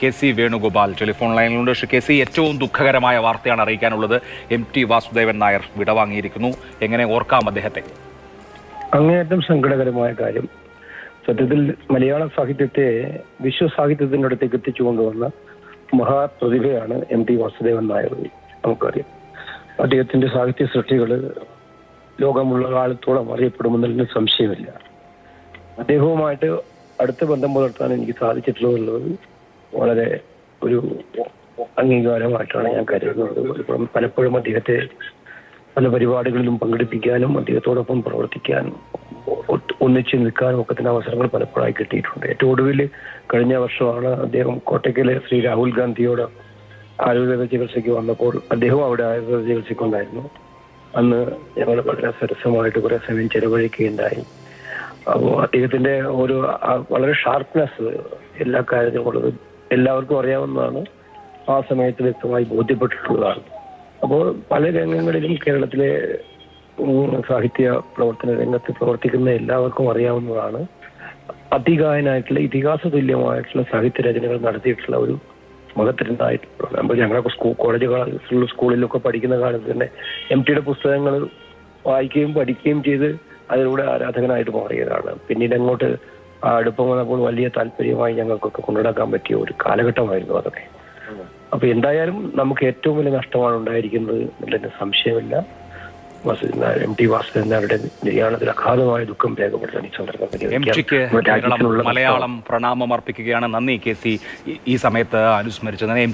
KC Venugopal telephone ലൈനിലുണ്ട്. KC, ഏറ്റവും ദുഃഖകരമായ വാർത്തയാണ് അറിയിക്കാനുള്ളത്. MT വാസുദേവൻ നായർ വിടവാങ്ങിയിരിക്കുന്നു. എങ്ങനെ ഓർക്കാം അദ്ദേഹത്തെ? അങ്ങേയറ്റം സങ്കടകരമായ കാര്യം. സത്യത്തിൽ മലയാള സാഹിത്യത്തെ വിശ്വസാഹിത്യത്തിൻ്റെ അടുത്തേക്ക് എത്തിച്ചുകൊണ്ടുവന്ന മഹാപ്രതിഭയാണ് MT വാസുദേവൻ നായർ. നമുക്കറിയാം, അദ്ദേഹത്തിന്റെ സാഹിത്യ സൃഷ്ടികൾ ലോകമുള്ള കാലത്തോളം അറിയപ്പെടുമെന്നതിന് സംശയമില്ല. അദ്ദേഹവുമായിട്ട് അടുത്ത ബന്ധം പുലർത്താൻ എനിക്ക് സാധിച്ചിട്ടുള്ളത് വളരെ ഒരു അംഗീകാരമായിട്ടാണ് ഞാൻ കരുതുന്നത്. പലപ്പോഴും അദ്ദേഹത്തെ പല പരിപാടികളിലും പങ്കെടുപ്പിക്കാനും അദ്ദേഹത്തോടൊപ്പം പ്രവർത്തിക്കാനും ഒന്നിച്ച് നിൽക്കാനും ഒക്കെ തന്നെ അവസരങ്ങൾ പലപ്പോഴായി കിട്ടിയിട്ടുണ്ട്. ഏറ്റവും ഒടുവിൽ കഴിഞ്ഞ വർഷമാണ് അദ്ദേഹം കോട്ടയ്ക്കലെ ശ്രീ രാഹുൽ ഗാന്ധിയോട് ആയുർവേദ ചികിത്സയ്ക്ക് വന്നപ്പോൾ അദ്ദേഹം അവിടെ ആയുർവേദ ചികിത്സയ്ക്കുണ്ടായിരുന്നു. അന്ന് ഞങ്ങൾ വളരെ സരസമായിട്ട് കുറെ സമയം ചെലവഴിക്കുകയുണ്ടായി. അപ്പോൾ അദ്ദേഹത്തിന്റെ ഒരു വളരെ ഷാർപ്നെസ് എല്ലാ കാര്യത്തിനുള്ളത് എല്ലാവർക്കും അറിയാവുന്നതാണ്. ആ സമയത്ത് വ്യക്തമായി ബോധ്യപ്പെട്ടിട്ടുള്ളതാണ്. അപ്പോൾ പല രംഗങ്ങളിലും കേരളത്തിലെ സാഹിത്യ പ്രവർത്തന രംഗത്ത് പ്രവർത്തിക്കുന്ന എല്ലാവർക്കും അറിയാവുന്നതാണ്. അതികായനായിട്ടുള്ള ഇതിഹാസ തുല്യമായിട്ടുള്ള സാഹിത്യ രചനകൾ നടത്തിയിട്ടുള്ള ഒരു മഹത്തരനായിട്ടുള്ള, അപ്പോൾ ഞങ്ങളൊക്കെ കോളേജുകളിലും സ്കൂളിലൊക്കെ പഠിക്കുന്ന കാലത്ത് തന്നെ MTയുടെ പുസ്തകങ്ങൾ വായിക്കുകയും പഠിക്കുകയും ചെയ്ത് അതിലൂടെ ആരാധകനായിട്ട് മാറിയതാണ്. പിന്നീട് അങ്ങോട്ട് ആ അടുപ്പം വന്നപ്പോൾ വലിയ താല്പര്യമായി ഞങ്ങൾക്കൊക്കെ കൊണ്ടുനടക്കാൻ പറ്റിയ ഒരു കാലഘട്ടമായിരുന്നു അതൊക്കെ. അപ്പൊ എന്തായാലും നമുക്ക് ഏറ്റവും വലിയ നഷ്ടമാണ് ഉണ്ടായിരിക്കുന്നത് എന്നുള്ളതിന് സംശയമില്ല. MT വാസുദേവൻ നായരുടെ നിര്യാണത്തിൽ അഗാധമായ ദുഃഖം രേഖപ്പെടുത്താൻ ഈ സന്ദർഭത്തിൽ മലയാളം പ്രണാമം അർപ്പിക്കുകയാണ്. നന്ദി KC, ഈ സമയത്ത് അനുസ്മരിച്ചതിന്.